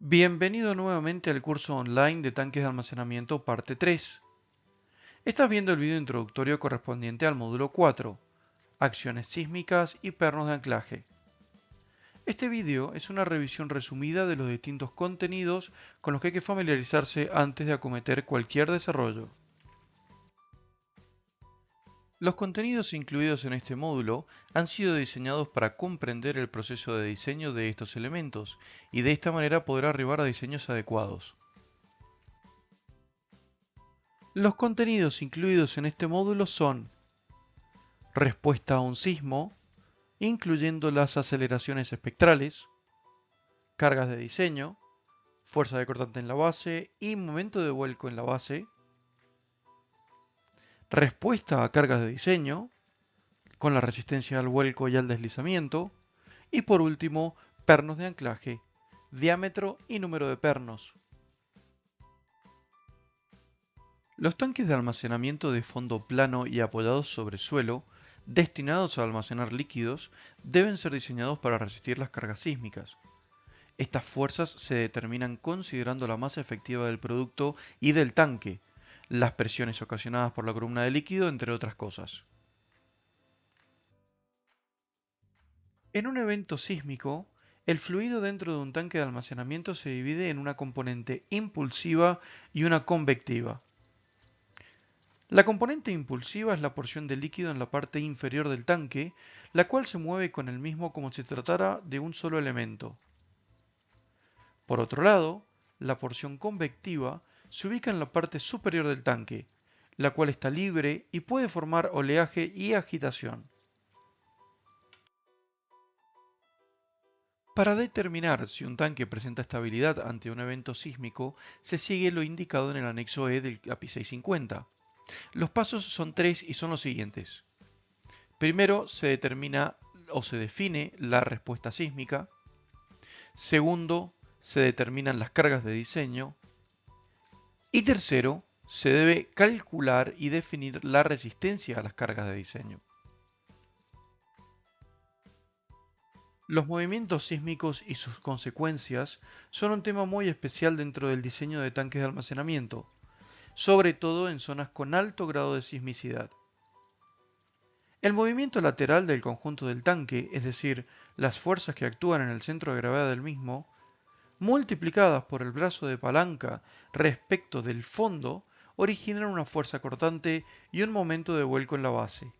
Bienvenido nuevamente al curso online de tanques de almacenamiento parte 3. Estás viendo el video introductorio correspondiente al módulo 4, acciones sísmicas y pernos de anclaje. Este video es una revisión resumida de los distintos contenidos con los que hay que familiarizarse antes de acometer cualquier desarrollo. Los contenidos incluidos en este módulo han sido diseñados para comprender el proceso de diseño de estos elementos y de esta manera poder arribar a diseños adecuados. Los contenidos incluidos en este módulo son respuesta a un sismo, incluyendo las aceleraciones espectrales, cargas de diseño, fuerza de cortante en la base y momento de vuelco en la base, respuesta a cargas de diseño, con la resistencia al vuelco y al deslizamiento, y por último, pernos de anclaje, diámetro y número de pernos. Los tanques de almacenamiento de fondo plano y apoyados sobre suelo, destinados a almacenar líquidos, deben ser diseñados para resistir las cargas sísmicas. Estas fuerzas se determinan considerando la masa efectiva del producto y del tanque, las presiones ocasionadas por la columna de líquido, entre otras cosas. En un evento sísmico, el fluido dentro de un tanque de almacenamiento se divide en una componente impulsiva y una convectiva. La componente impulsiva es la porción de líquido en la parte inferior del tanque, la cual se mueve con el mismo como si se tratara de un solo elemento. Por otro lado, la porción convectiva se ubica en la parte superior del tanque, la cual está libre y puede formar oleaje y agitación. Para determinar si un tanque presenta estabilidad ante un evento sísmico, se sigue lo indicado en el anexo E del API 650. Los pasos son tres y son los siguientes. Primero se determina o se define la respuesta sísmica. Segundo, se determinan las cargas de diseño. Y tercero, se debe calcular y definir la resistencia a las cargas de diseño. Los movimientos sísmicos y sus consecuencias son un tema muy especial dentro del diseño de tanques de almacenamiento, sobre todo en zonas con alto grado de sismicidad. El movimiento lateral del conjunto del tanque, es decir, las fuerzas que actúan en el centro de gravedad del mismo, multiplicadas por el brazo de palanca respecto del fondo, originan una fuerza cortante y un momento de vuelco en la base.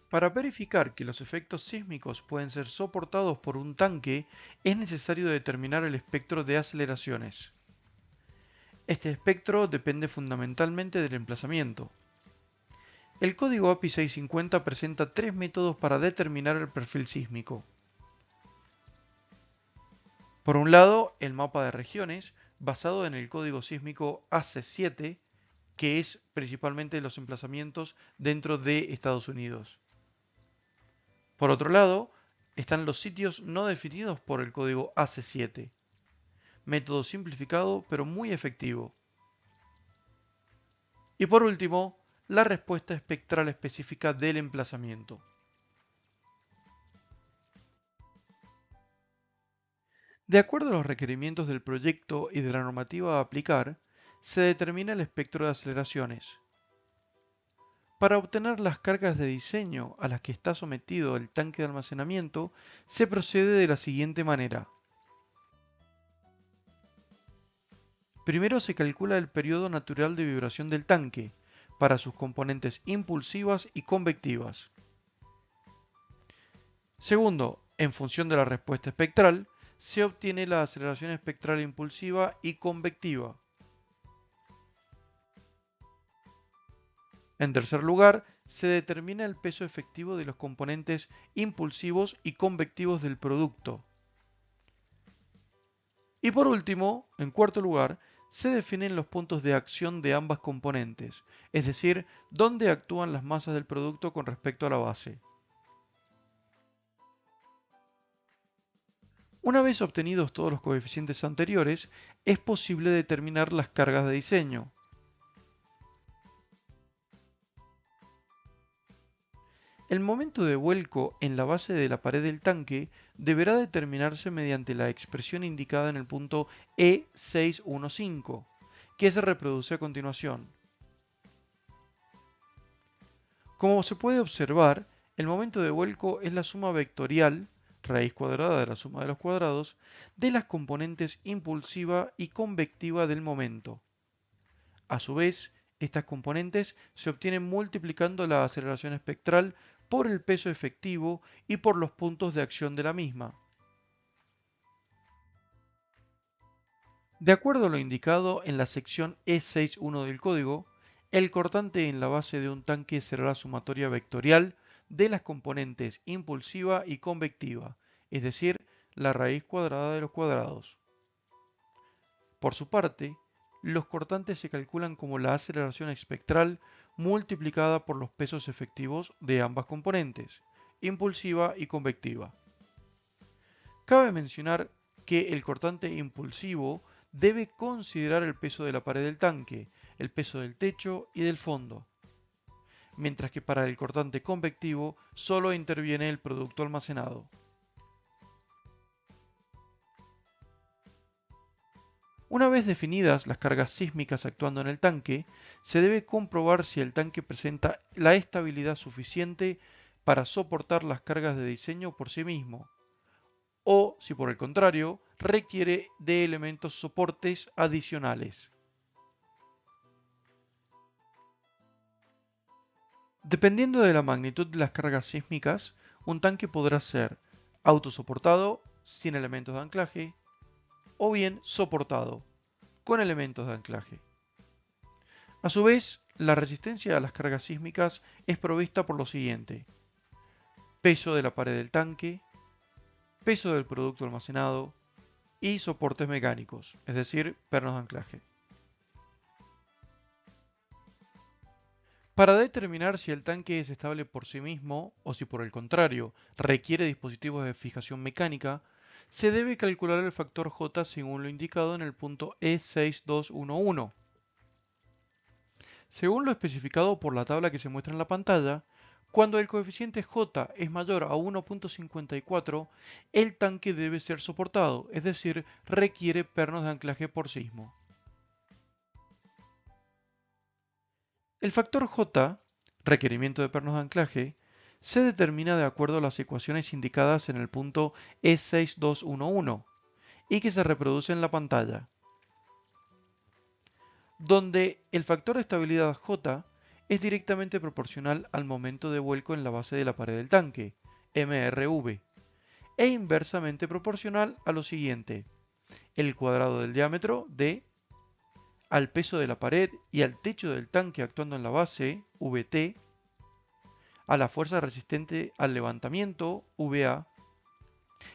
Para verificar que los efectos sísmicos pueden ser soportados por un tanque, es necesario determinar el espectro de aceleraciones. Este espectro depende fundamentalmente del emplazamiento. El código API 650 presenta tres métodos para determinar el perfil sísmico. Por un lado, el mapa de regiones, basado en el código sísmico AC7, que es principalmente los emplazamientos dentro de Estados Unidos. Por otro lado, están los sitios no definidos por el código AC7, método simplificado pero muy efectivo. Y por último, la respuesta espectral específica del emplazamiento. De acuerdo a los requerimientos del proyecto y de la normativa a aplicar, se determina el espectro de aceleraciones. Para obtener las cargas de diseño a las que está sometido el tanque de almacenamiento, se procede de la siguiente manera. Primero se calcula el periodo natural de vibración del tanque, para sus componentes impulsivas y convectivas. Segundo, en función de la respuesta espectral, se obtiene la aceleración espectral impulsiva y convectiva. En tercer lugar, se determina el peso efectivo de los componentes impulsivos y convectivos del producto. Y por último, en cuarto lugar, se definen los puntos de acción de ambas componentes, es decir, dónde actúan las masas del producto con respecto a la base. Una vez obtenidos todos los coeficientes anteriores, es posible determinar las cargas de diseño. El momento de vuelco en la base de la pared del tanque deberá determinarse mediante la expresión indicada en el punto E615, que se reproduce a continuación. Como se puede observar, el momento de vuelco es la suma vectorial, raíz cuadrada de la suma de los cuadrados, de las componentes impulsiva y convectiva del momento. A su vez, estas componentes se obtienen multiplicando la aceleración espectral por el peso efectivo y por los puntos de acción de la misma. De acuerdo a lo indicado en la sección E61 del código, el cortante en la base de un tanque será la sumatoria vectorial de las componentes impulsiva y convectiva, es decir, la raíz cuadrada de los cuadrados. Por su parte, los cortantes se calculan como la aceleración espectral multiplicada por los pesos efectivos de ambas componentes, impulsiva y convectiva. Cabe mencionar que el cortante impulsivo debe considerar el peso de la pared del tanque, el peso del techo y del fondo, mientras que para el cortante convectivo solo interviene el producto almacenado. Una vez definidas las cargas sísmicas actuando en el tanque, se debe comprobar si el tanque presenta la estabilidad suficiente para soportar las cargas de diseño por sí mismo, o si por el contrario requiere de elementos soportes adicionales. Dependiendo de la magnitud de las cargas sísmicas, un tanque podrá ser autosoportado, sin elementos de anclaje, o bien soportado, con elementos de anclaje. A su vez, la resistencia a las cargas sísmicas es provista por lo siguiente: peso de la pared del tanque, peso del producto almacenado y soportes mecánicos, es decir, pernos de anclaje. Para determinar si el tanque es estable por sí mismo o si por el contrario requiere dispositivos de fijación mecánica, se debe calcular el factor J según lo indicado en el punto E6211. Según lo especificado por la tabla que se muestra en la pantalla, cuando el coeficiente J es mayor a 1.54, el tanque debe ser soportado, es decir, requiere pernos de anclaje por sismo. El factor J, requerimiento de pernos de anclaje, se determina de acuerdo a las ecuaciones indicadas en el punto E6211 y que se reproduce en la pantalla, donde el factor de estabilidad J es directamente proporcional al momento de vuelco en la base de la pared del tanque, MRV, e inversamente proporcional a lo siguiente: el cuadrado del diámetro d, al peso de la pared y al techo del tanque actuando en la base, VT, a la fuerza resistente al levantamiento, VA,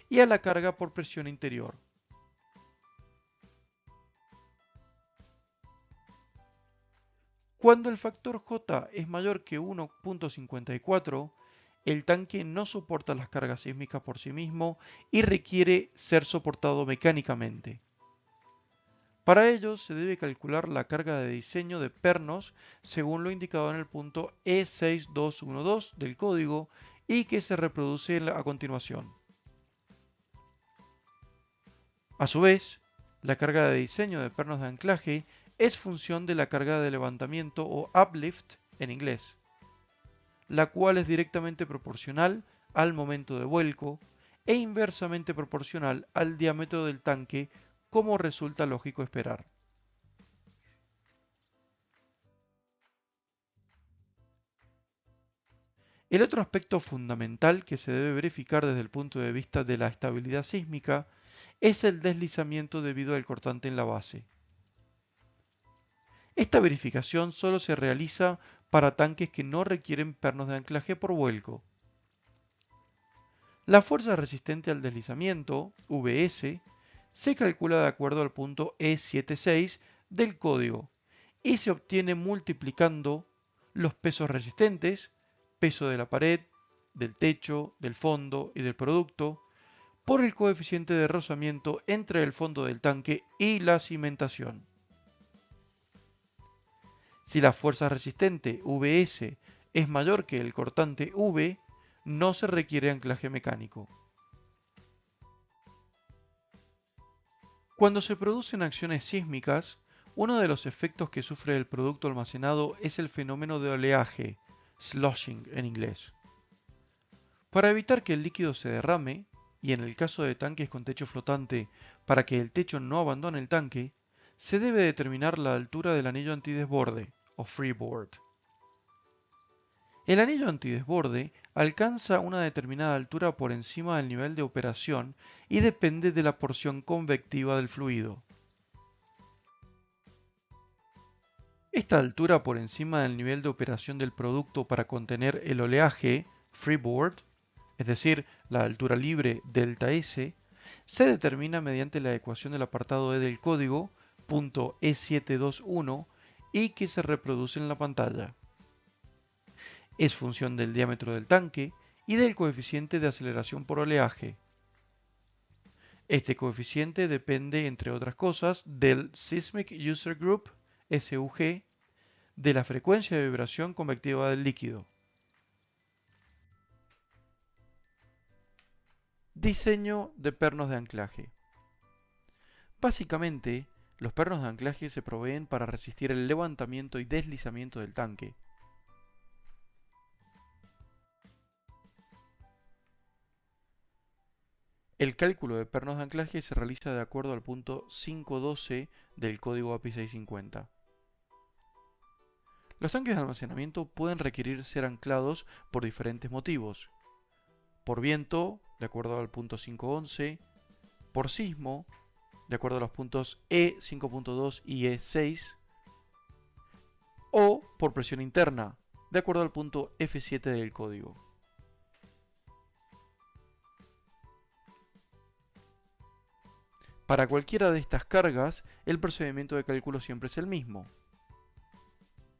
y a la carga por presión interior. Cuando el factor J es mayor que 1.54, el tanque no soporta las cargas sísmicas por sí mismo y requiere ser soportado mecánicamente. Para ello se debe calcular la carga de diseño de pernos según lo indicado en el punto E6212 del código y que se reproduce a continuación. A su vez, la carga de diseño de pernos de anclaje es función de la carga de levantamiento o uplift en inglés, la cual es directamente proporcional al momento de vuelco e inversamente proporcional al diámetro del tanque, como resulta lógico esperar. El otro aspecto fundamental que se debe verificar desde el punto de vista de la estabilidad sísmica es el deslizamiento debido al cortante en la base. Esta verificación solo se realiza para tanques que no requieren pernos de anclaje por vuelco. La fuerza resistente al deslizamiento, VS, se calcula de acuerdo al punto E76 del código y se obtiene multiplicando los pesos resistentes, peso de la pared, del techo, del fondo y del producto, por el coeficiente de rozamiento entre el fondo del tanque y la cimentación. Si la fuerza resistente VS es mayor que el cortante V, No se requiere anclaje mecánico. Cuando se producen acciones sísmicas, uno de los efectos que sufre el producto almacenado es el fenómeno de oleaje, sloshing en inglés. Para evitar que el líquido se derrame, y en el caso de tanques con techo flotante, para que el techo no abandone el tanque, se debe determinar la altura del anillo antidesborde, o freeboard. El anillo antidesborde alcanza una determinada altura por encima del nivel de operación y depende de la porción convectiva del fluido. Esta altura por encima del nivel de operación del producto para contener el oleaje, freeboard, es decir, la altura libre delta S, se determina mediante la ecuación del apartado E del código, punto E721, y que se reproduce en la pantalla. Es función del diámetro del tanque y del coeficiente de aceleración por oleaje. Este coeficiente depende, entre otras cosas, del Seismic User Group, SUG, de la frecuencia de vibración convectiva del líquido. Diseño de pernos de anclaje. Básicamente, los pernos de anclaje se proveen para resistir el levantamiento y deslizamiento del tanque. El cálculo de pernos de anclaje se realiza de acuerdo al punto 512 del código API 650. Los tanques de almacenamiento pueden requerir ser anclados por diferentes motivos. Por viento, de acuerdo al punto 511, por sismo, de acuerdo a los puntos E5.2 y E6, o por presión interna, de acuerdo al punto F7 del código. Para cualquiera de estas cargas, el procedimiento de cálculo siempre es el mismo,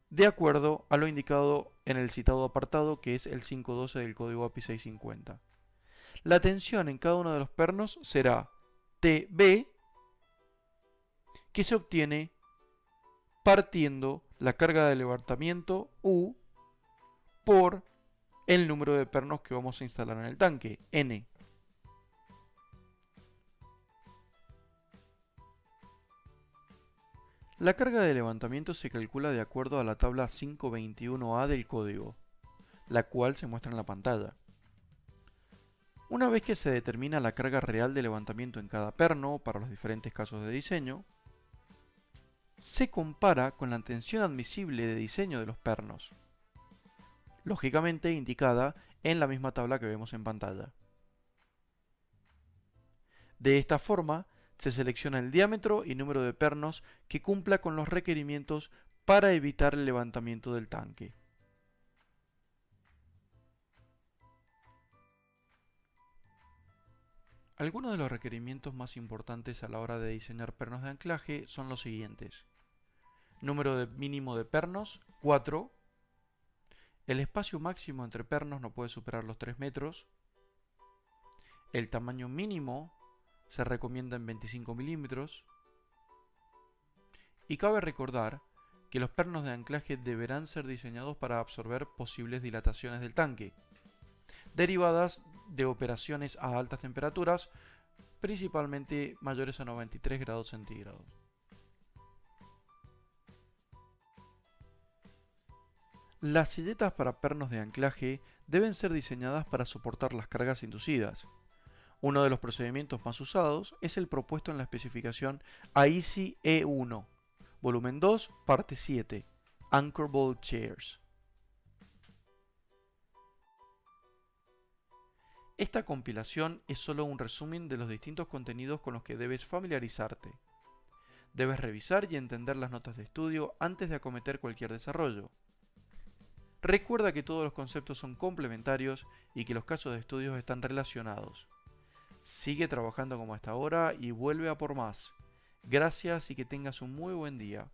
de acuerdo a lo indicado en el citado apartado, que es el 512 del código API 650. La tensión en cada uno de los pernos será TB, que se obtiene partiendo la carga de levantamiento U por el número de pernos que vamos a instalar en el tanque, N. La carga de levantamiento se calcula de acuerdo a la tabla 521A del código, la cual se muestra en la pantalla. Una vez que se determina la carga real de levantamiento en cada perno para los diferentes casos de diseño, se compara con la tensión admisible de diseño de los pernos, lógicamente indicada en la misma tabla que vemos en pantalla. De esta forma, se selecciona el diámetro y número de pernos que cumpla con los requerimientos para evitar el levantamiento del tanque. Algunos de los requerimientos más importantes a la hora de diseñar pernos de anclaje son los siguientes. Número mínimo de pernos, 4. El espacio máximo entre pernos no puede superar los 3 metros. El tamaño mínimo se recomienda en 25 milímetros. Y cabe recordar que los pernos de anclaje deberán ser diseñados para absorber posibles dilataciones del tanque, derivadas de operaciones a altas temperaturas, principalmente mayores a 93 grados centígrados. Las silletas para pernos de anclaje deben ser diseñadas para soportar las cargas inducidas. Uno de los procedimientos más usados es el propuesto en la especificación AISI E1, volumen 2, parte 7, Anchor Bolt Chairs. Esta compilación es solo un resumen de los distintos contenidos con los que debes familiarizarte. Debes revisar y entender las notas de estudio antes de acometer cualquier desarrollo. Recuerda que todos los conceptos son complementarios y que los casos de estudios están relacionados. Sigue trabajando como hasta ahora y vuelve a por más. Gracias y que tengas un muy buen día.